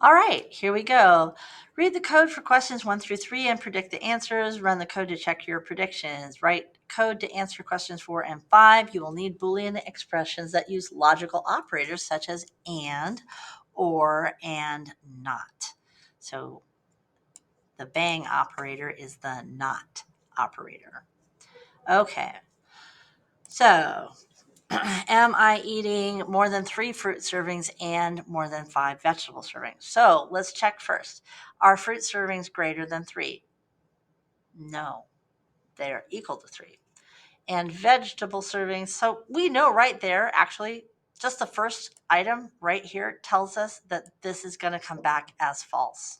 All right, here we go. Read the code for questions 1 through 3 and predict the answers. Run the code to check your predictions. Write code to answer questions 4 and 5. You will need Boolean expressions that use logical operators such as and, or, and not. So the bang operator is the not operator. Okay, so am I eating more than 3 fruit servings and more than 5 vegetable servings? So let's check first. Are fruit servings greater than 3? No, they're equal to 3. And vegetable servings, so we know right there, actually, just the first item right here tells us that this is going to come back as false.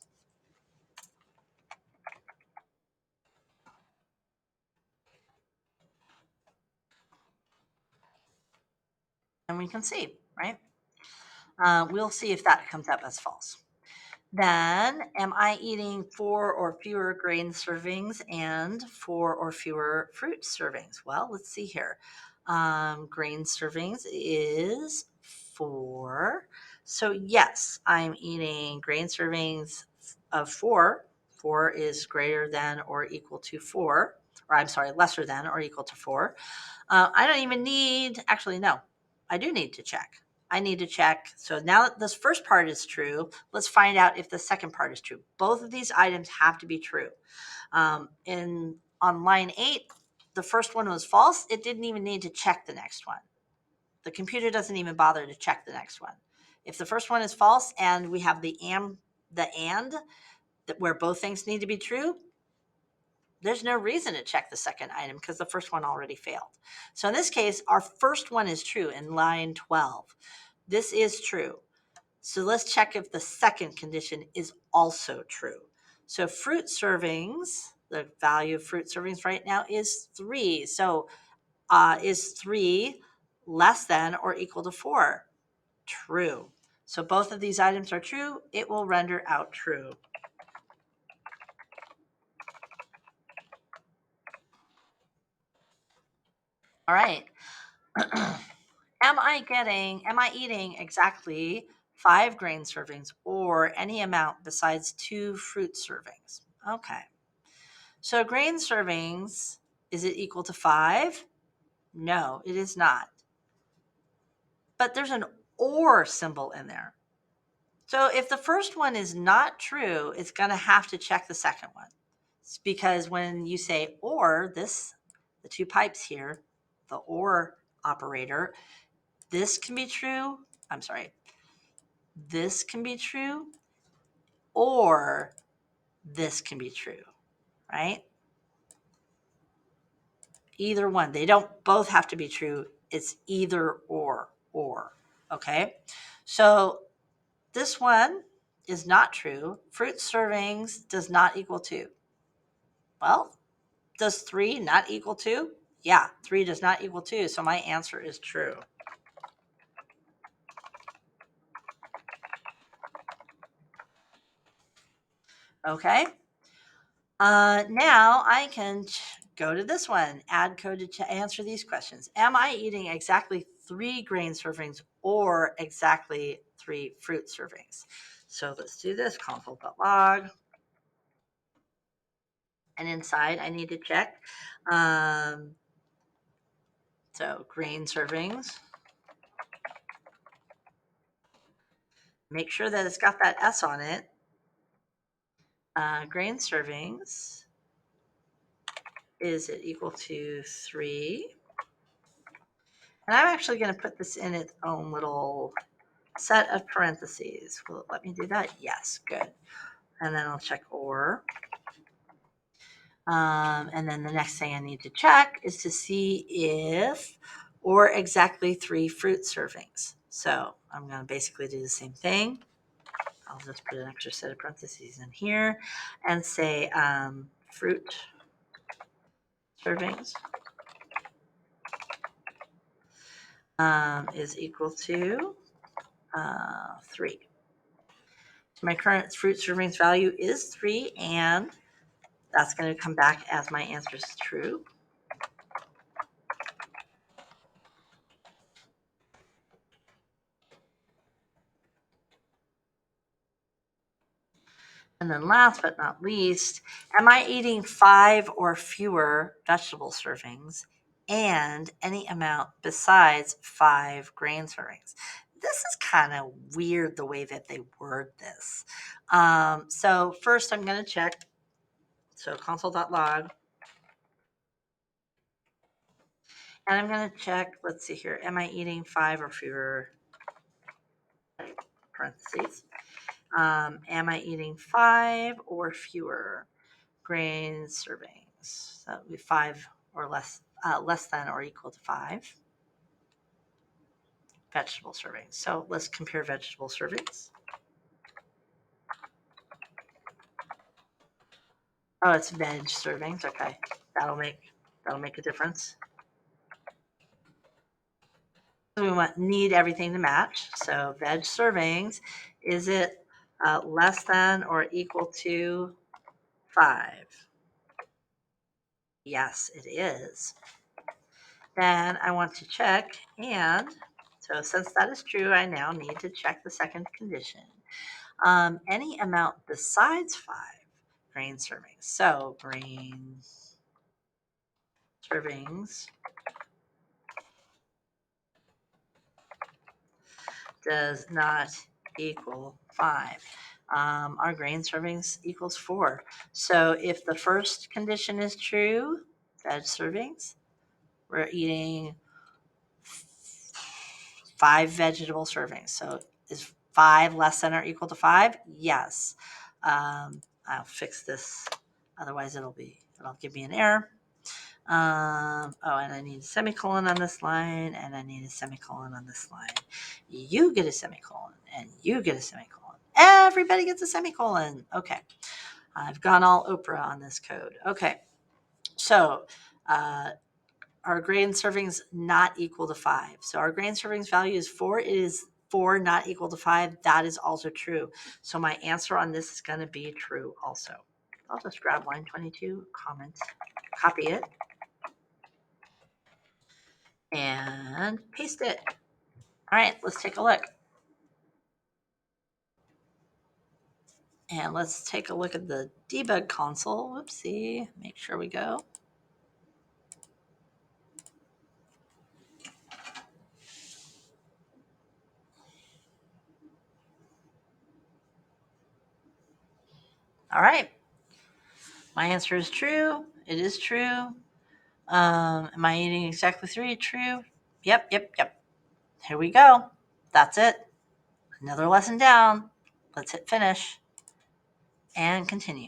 And we can see, right? We'll see if that comes up as false. Then, am I eating 4 or fewer grain servings and 4 or fewer fruit servings? Well, let's see here. Grain servings is 4. So, yes, I'm eating grain servings of 4. 4 is greater than or equal to 4. Or, I'm sorry, lesser than or equal to 4. I don't even need, actually, no, I do need to check. I need to check. So now that this first part is true, let's find out if the second part is true. Both of these items have to be true. On line 8, the first one was false. It didn't even need to check the next one. The computer doesn't even bother to check the next one. If the first one is false and we have the and that where both things need to be true, there's no reason to check the second item because the first one already failed. So in this case, our first one is true in line 12. This is true. So let's check if the second condition is also true. So fruit servings, the value of fruit servings right now is 3. So is 3 less than or equal to 4? True. So both of these items are true. It will render out true. All right. Am I eating exactly 5 grain servings or any amount besides 2 fruit servings? Okay. So grain servings, is it equal to 5? No, it is not. But there's an or symbol in there. So if the first one is not true, it's going to have to check the second one. It's because when you say or, the 2 pipes here, the or operator, this can be true. I'm sorry. This can be true or this can be true, right? Either one. They don't both have to be true. It's either or. Okay. So this one is not true. Fruit servings does not equal 2. Well, does 3 not equal 2? Yeah, 3 does not equal 2. So my answer is true. Okay. Now I can go to this one, add code to answer these questions. Am I eating exactly 3 grain servings or exactly 3 fruit servings? So let's do this, console.log. And inside I need to check. So grain servings. Make sure that it's got that S on it. Grain servings. Is it equal to 3? And I'm actually going to put this in its own little set of parentheses. Will it let me do that? Yes, good. And then I'll check or. And then the next thing I need to check is to see if or exactly 3 fruit servings. So I'm going to basically do the same thing. I'll just put an extra set of parentheses in here and say fruit servings is equal to 3. So my current fruit servings value is 3, and that's going to come back as my answer is true. And then last but not least, am I eating 5 or fewer vegetable servings and any amount besides 5 grain servings? This is kind of weird the way that they word this. So first I'm going to check. So console.log. And I'm going to check, let's see here. Am I eating 5 or fewer, parentheses? Am I eating 5 or fewer grain servings? That would be 5 or less, less than or equal to 5 vegetable servings. So let's compare vegetable servings. Oh, it's veg servings. Okay, that'll make a difference. We need everything to match. So veg servings, is it less than or equal to 5? Yes, it is. Then I want to check, and so since that is true, I now need to check the second condition. Any amount besides 5 grain servings. So grain servings does not equal 5. Our grain servings equals 4. So if the first condition is true, veg servings, we're eating 5 vegetable servings. So is 5 less than or equal to 5? Yes. I'll fix this. Otherwise it'll give me an error. And I need a semicolon on this line, and I need a semicolon on this line. You get a semicolon, and you get a semicolon. Everybody gets a semicolon. Okay. I've gone all Oprah on this code. Okay. So, our grain servings not equal to 5. So our grain servings value is 4. It is 4 not equal to 5. That is also true. So my answer on this is going to be true also. I'll just grab line 22, comment, copy it, and paste it. All right, let's take a look. And let's take a look at the debug console. Whoopsie, make sure we go. All right, my answer is true. It is true. Am I eating exactly 3? True. Yep. Here we go. That's it. Another lesson down. Let's hit finish and continue.